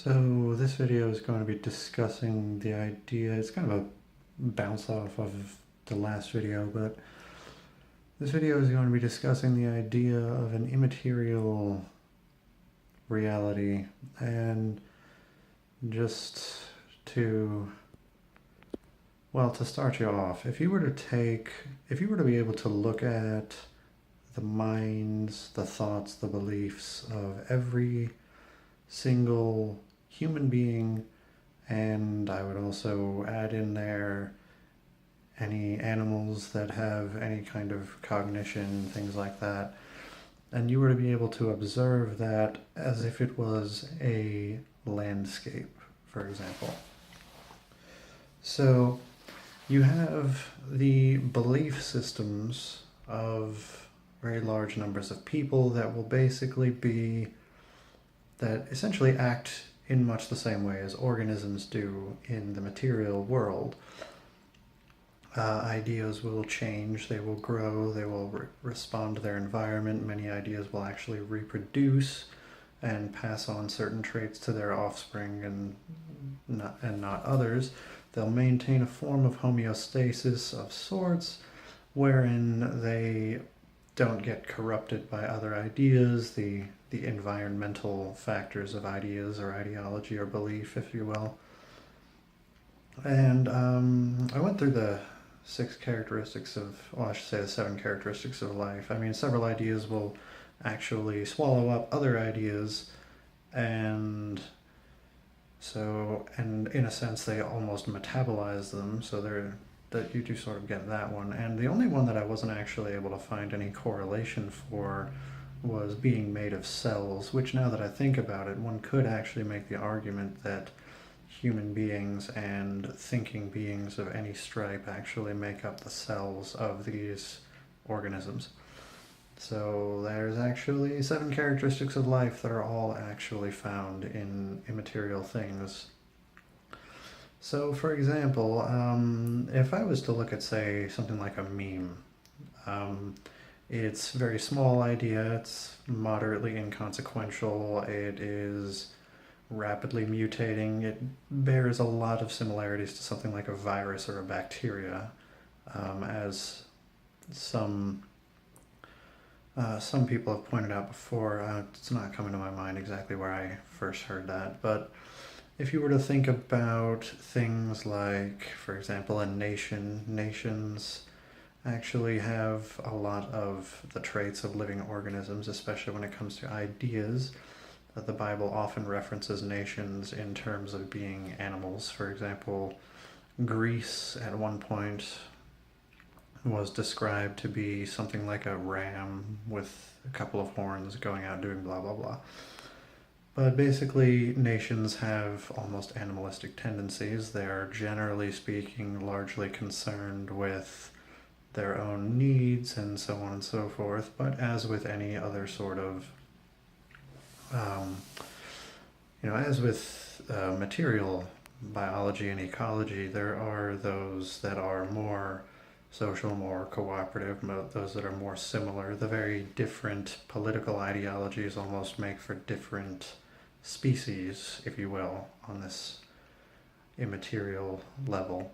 So this video is going to be discussing the idea, it's kind of a bounce off of the last video, but this video is going to be discussing the idea of an immaterial reality. And just to, to start you off, if you were to be able to look at the minds, the thoughts, the beliefs of every single human being, and I would also add in there any animals that have any kind of cognition, things like that, and you were to be able to observe that as if it was a landscape, for example. So you have the belief systems of very large numbers of people that will basically be that essentially act in much the same way as organisms do in the material world. Ideas will change, they will grow, they will respond to their environment. Many ideas will actually reproduce and pass on certain traits to their offspring and not others. They'll maintain a form of homeostasis of sorts, wherein they don't get corrupted by other ideas, the environmental factors of ideas or ideology or belief, if you will. And I went through the the 7 characteristics of life. I mean, several ideas will actually swallow up other ideas, and in a sense they almost metabolize them, so that you do sort of get that one. And the only one that I wasn't actually able to find any correlation for was being made of cells, which, now that I think about it, one could actually make the argument that human beings and thinking beings of any stripe actually make up the cells of these organisms. So there's actually 7 characteristics of life that are all actually found in immaterial things. So, for example, if I was to look at, say, something like a meme, it's a very small idea, it's moderately inconsequential, it is rapidly mutating, it bears a lot of similarities to something like a virus or a bacteria, as some people have pointed out before. It's not coming to my mind exactly where I first heard that, but if you were to think about things like, for example, a nation, nations actually have a lot of the traits of living organisms, especially when it comes to ideas. That the Bible often references nations in terms of being animals. For example, Greece at one point was described to be something like a ram with a couple of horns going out doing blah blah blah. But basically, nations have almost animalistic tendencies. They are, generally speaking, largely concerned with their own needs and so on and so forth. But as with any other sort of as with material biology and ecology, there are those that are more social, more cooperative, those that are more similar. The very different political ideologies almost make for different species, if you will, on this immaterial level.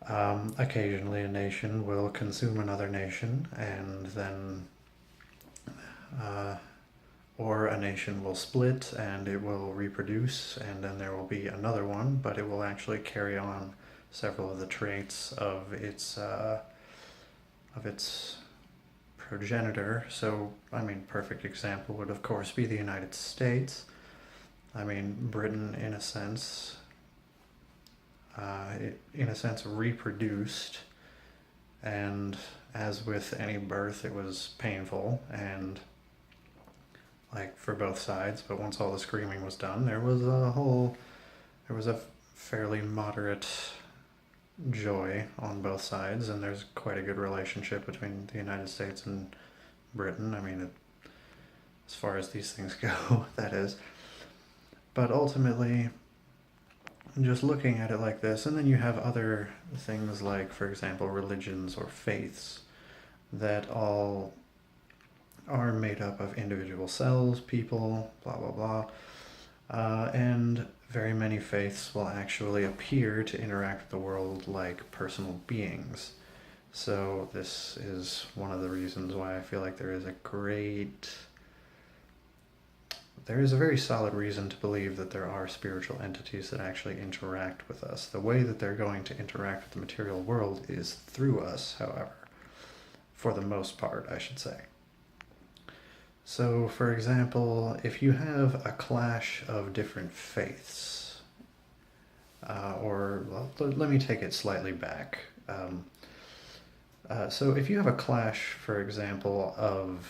Occasionally a nation will consume another nation, and then or a nation will split and it will reproduce, and then there will be another one, but it will actually carry on several of the traits of its progenitor. So, I mean, perfect example would of course be the United States. I mean, Britain, in a sense, reproduced, and as with any birth, it was painful and for both sides, but once all the screaming was done, there was a fairly moderate joy on both sides, and there's quite a good relationship between the United States and Britain. I mean, as far as these things go, that is. But ultimately, just looking at it like this, and then you have other things like, for example, religions or faiths that all are made up of individual cells, people, blah blah blah. And very many faiths will actually appear to interact with the world like personal beings. So this is one of the reasons why I feel like there is a very solid reason to believe that there are spiritual entities that actually interact with us. The way that they're going to interact with the material world is through us, however, for the most part, I should say. So, for example, if you have a clash of different faiths, let me take it slightly back. So if you have a clash, for example, of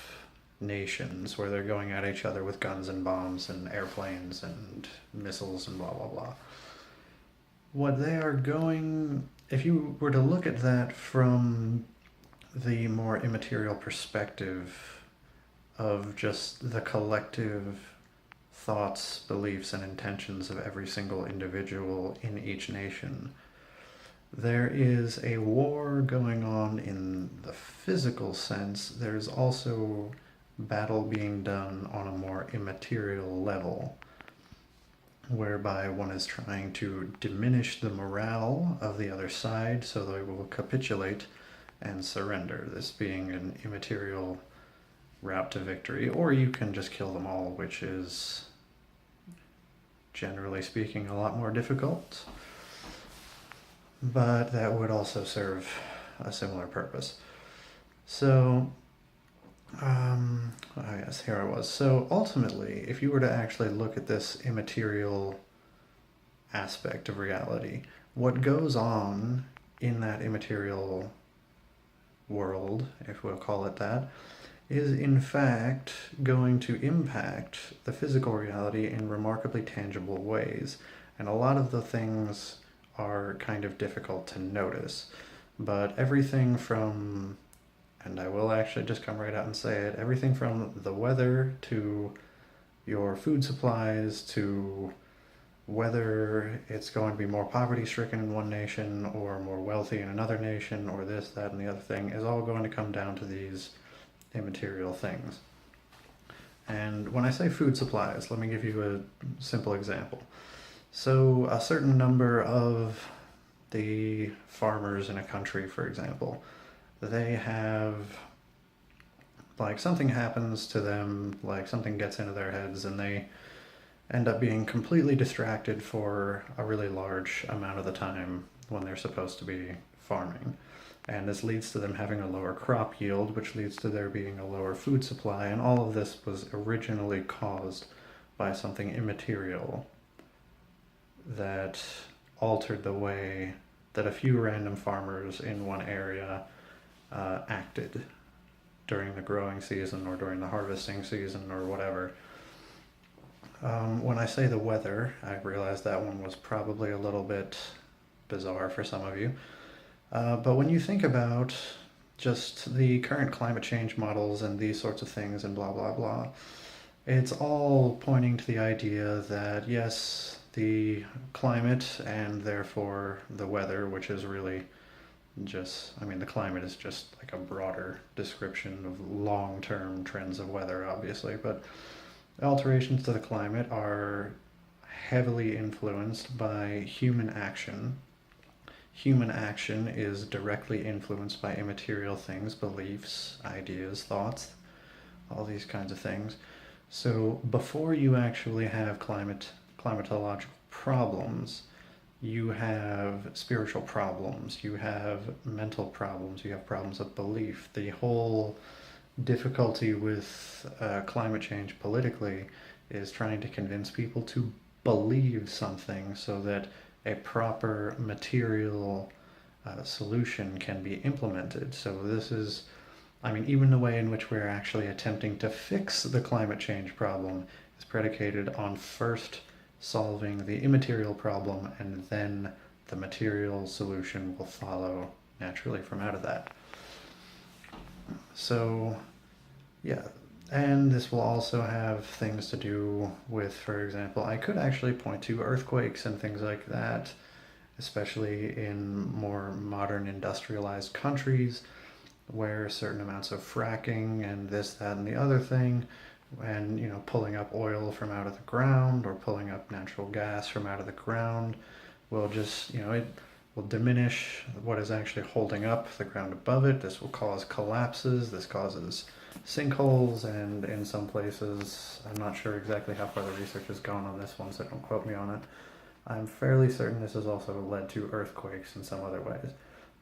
nations where they're going at each other with guns and bombs and airplanes and missiles and blah, blah, blah, if you were to look at that from the more immaterial perspective of just the collective thoughts, beliefs, and intentions of every single individual in each nation, there is a war going on in the physical sense. There's also battle being done on a more immaterial level, whereby one is trying to diminish the morale of the other side so they will capitulate and surrender, this being an immaterial route to victory. Or you can just kill them all, which is, generally speaking, a lot more difficult, but that would also serve a similar purpose. So, yes, here I was. So ultimately, if you were to actually look at this immaterial aspect of reality, what goes on in that immaterial world, if we'll call it that, is in fact going to impact the physical reality in remarkably tangible ways. And a lot of the things are kind of difficult to notice, but everything from, and I will actually just come right out and say it, everything from the weather to your food supplies to whether it's going to be more poverty-stricken in one nation or more wealthy in another nation or this, that, and the other thing is all going to come down to these immaterial things. And when I say food supplies, let me give you a simple example. So a certain number of the farmers in a country, for example, they have, like, something happens to them, like something gets into their heads and they end up being completely distracted for a really large amount of the time when they're supposed to be farming. And this leads to them having a lower crop yield, which leads to there being a lower food supply. And all of this was originally caused by something immaterial that altered the way that a few random farmers in one area acted during the growing season or during the harvesting season or whatever. When I say the weather, I realize that one was probably a little bit bizarre for some of you. But when you think about just the current climate change models and these sorts of things and blah, blah, blah, it's all pointing to the idea that, yes, the climate and therefore the weather, which is really just, I mean, the climate is just like a broader description of long-term trends of weather, obviously, but alterations to the climate are heavily influenced by human action. Human action is directly influenced by immaterial things, beliefs, ideas, thoughts, all these kinds of things. So before you actually have climatological problems, you have spiritual problems, you have mental problems, you have problems of belief. The whole difficulty with climate change politically is trying to convince people to believe something so that a proper material solution can be implemented. So this is, I mean, even the way in which we're actually attempting to fix the climate change problem is predicated on first solving the immaterial problem, and then the material solution will follow naturally from out of that. So, yeah, and this will also have things to do with, for example, I could actually point to earthquakes and things like that, especially in more modern industrialized countries where certain amounts of fracking and this, that, and the other thing and pulling up oil from out of the ground or pulling up natural gas from out of the ground will just it will diminish what is actually holding up the ground above it. This will cause collapses. This causes sinkholes, and in some places, I'm not sure exactly how far the research has gone on this one, so don't quote me on it. I'm fairly certain this has also led to earthquakes in some other ways.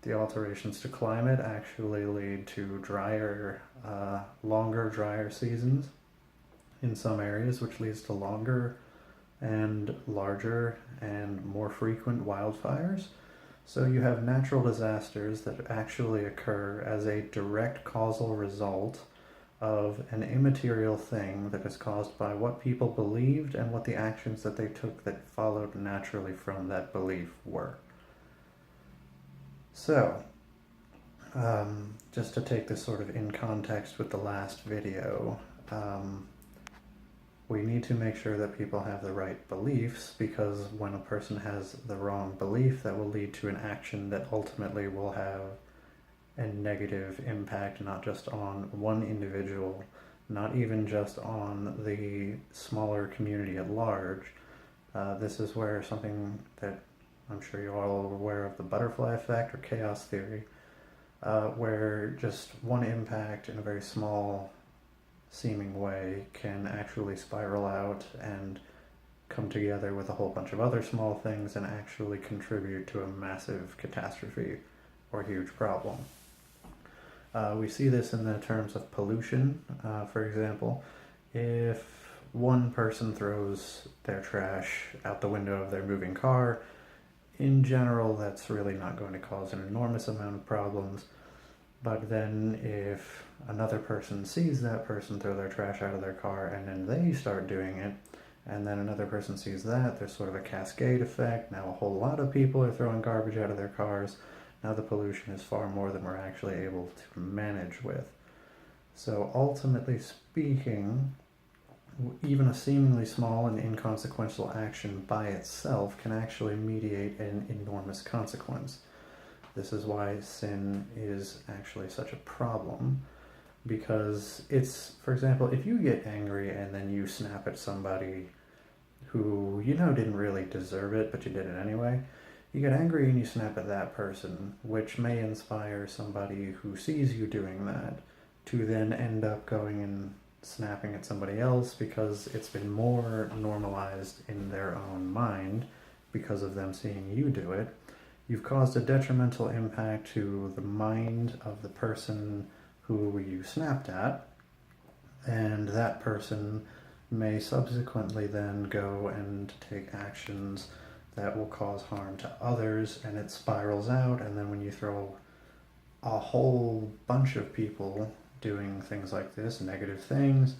The alterations to climate actually lead to drier, longer, drier seasons in some areas, which leads to longer and larger and more frequent wildfires. So you have natural disasters that actually occur as a direct causal result of an immaterial thing that is caused by what people believed and what the actions that they took that followed naturally from that belief were. So, just to take this sort of in context with the last video, we need to make sure that people have the right beliefs, because when a person has the wrong belief, that will lead to an action that ultimately will have a negative impact, not just on one individual, not even just on the smaller community at large. This is where something that I'm sure you're all aware of, the butterfly effect or chaos theory, where just one impact in a very small seeming way can actually spiral out and come together with a whole bunch of other small things and actually contribute to a massive catastrophe or huge problem. We see this in the terms of pollution. For example, if one person throws their trash out the window of their moving car, in general that's really not going to cause an enormous amount of problems. But then if another person sees that person throw their trash out of their car and then they start doing it, and then another person sees that, there's sort of a cascade effect. Now a whole lot of people are throwing garbage out of their cars. Now the pollution is far more than we're actually able to manage with. So ultimately speaking, even a seemingly small and inconsequential action by itself can actually mediate an enormous consequence. This is why sin is actually such a problem, because it's, for example, if you get angry and then you snap at somebody who didn't really deserve it, but you did it anyway, you get angry and you snap at that person, which may inspire somebody who sees you doing that to then end up going and snapping at somebody else, because it's been more normalized in their own mind because of them seeing you do it. You've caused a detrimental impact to the mind of the person who you snapped at, and that person may subsequently then go and take actions that will cause harm to others, and it spirals out. And then when you throw a whole bunch of people doing things like this, negative things,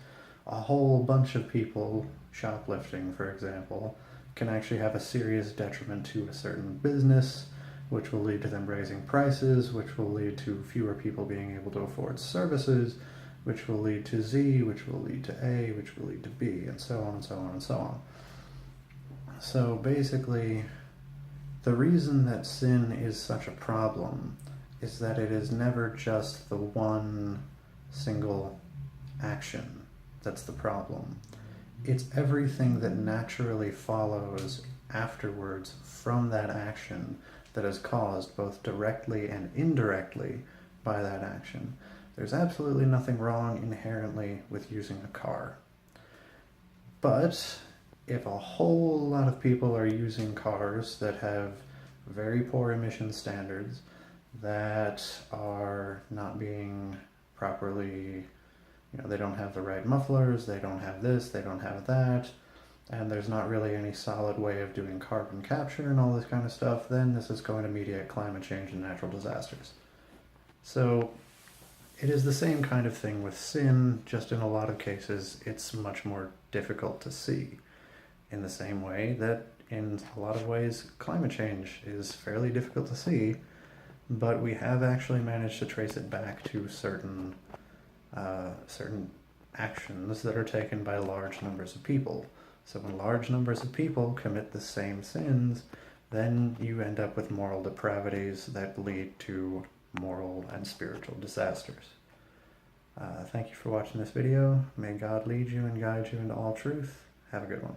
a whole bunch of people shoplifting, for example, can actually have a serious detriment to a certain business, which will lead to them raising prices, which will lead to fewer people being able to afford services, which will lead to Z, which will lead to A, which will lead to B, and so on and so on and so on. So basically, the reason that sin is such a problem is that it is never just the one single action that's the problem. It's everything that naturally follows afterwards from that action that is caused both directly and indirectly by that action. There's absolutely nothing wrong inherently with using a car. But if a whole lot of people are using cars that have very poor emission standards, that are not being properly, they don't have the right mufflers, they don't have this, they don't have that, and there's not really any solid way of doing carbon capture and all this kind of stuff, then this is going to mediate climate change and natural disasters. So it is the same kind of thing with sin, just in a lot of cases it's much more difficult to see. In the same way that in a lot of ways climate change is fairly difficult to see, but we have actually managed to trace it back to certain actions that are taken by large numbers of people. So when large numbers of people commit the same sins, then you end up with moral depravities that lead to moral and spiritual disasters. Thank you for watching this video. May God lead you and guide you into all truth. Have a good one.